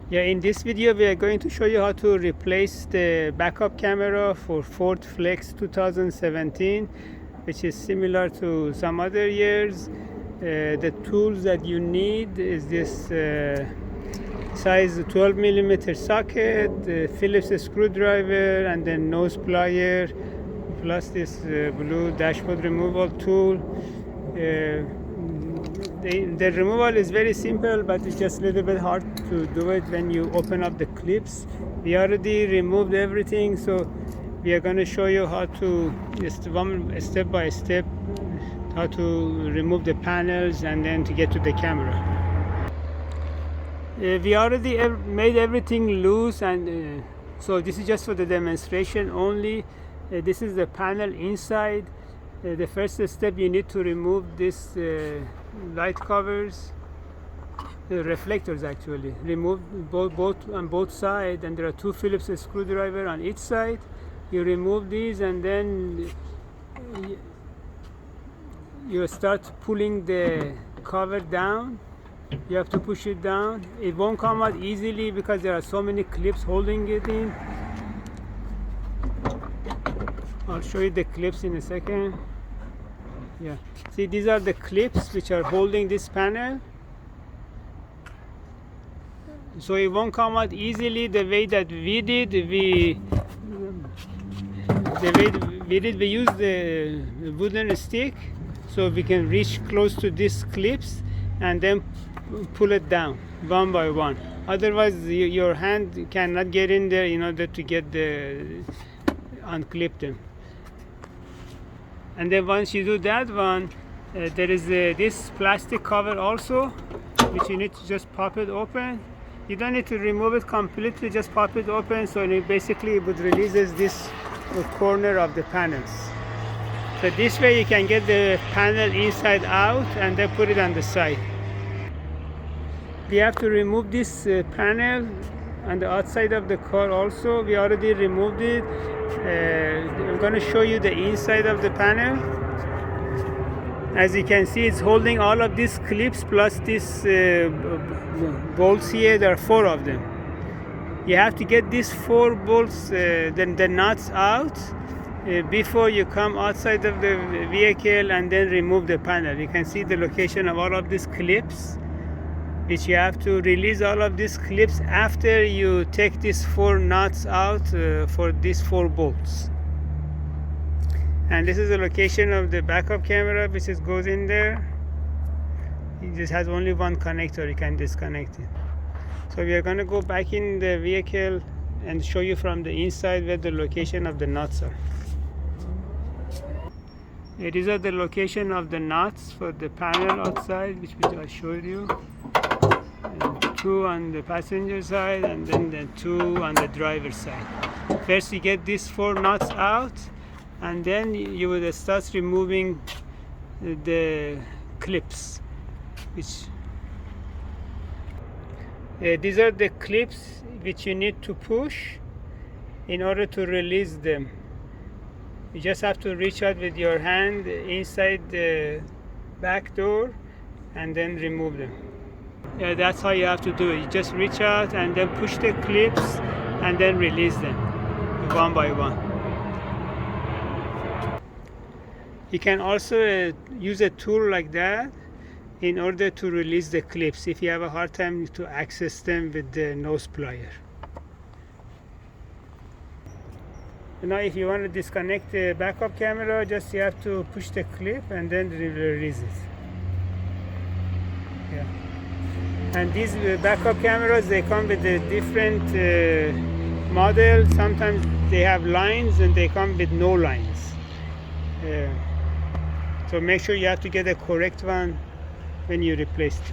Yeah, in this video we are going to show you how to replace the backup camera for Ford Flex 2017, which is similar to some other years. The tools that you need is this size 12mm socket, the Phillips screwdriver, and then nose plier, plus this blue dashboard removal tool. The removal is very simple, but it's just a little bit hard to do it when you open up the clips. We already removed everything, so we are going to show you how to, just one step by step, how to remove the panels and then to get to the camera. We already made everything loose, and so this is just for the demonstration only. This is the panel inside. The first step, you need to remove this light covers, the reflectors actually. Remove both on both sides, and there are two Phillips screwdriver on each side. You remove these, and then you start pulling the cover down. You have to push it down. It won't come out easily because there are so many clips holding it in. I'll show you the clips in a second. Yeah, see, these are the clips which are holding this panel, so it won't come out easily the way that we did. We use the wooden stick, so we can reach close to these clips and then pull it down one by one. Otherwise your hand cannot get in there in order to get the unclip them. And then once you do that one, there is this plastic cover also, which you need to just pop it open. You don't need to remove it completely, just pop it open, so it basically would releases this corner of the panels. So this way you can get the panel inside out and then put it on the side. We have to remove this panel on the outside of the car also. We already removed it. I'm going to show you the inside of the panel. As you can see, it's holding all of these clips plus this bolts here. There are 4 of them. You have to get these 4 bolts, then the nuts out before you come outside of the vehicle and then remove the panel. You can see the location of all of these clips, which you have to release all of these clips after you take these 4 nuts out for these 4 bolts. And this is the location of the backup camera, which goes in there. It just has only one connector, you can disconnect it. So we are going to go back in the vehicle and show you from the inside where the location of the nuts are. These are the location of the nuts for the panel outside, which I showed you. 2 on the passenger side and then the 2 on the driver's side. First you get these 4 nuts out, and then you will start removing the clips, which these are the clips which you need to push in order to release them. You just have to reach out with your hand inside the back door and then remove them. Yeah, that's how you have to do it. You just reach out and then push the clips and then release them one by one. You can also use a tool like that in order to release the clips if you have a hard time to access them with the nose plier. Now if you want to disconnect the backup camera, just you have to push the clip and then release it. Yeah. And these backup cameras, they come with a different model. Sometimes they have lines and they come with no lines. So make sure you have to get a correct one when you replace it.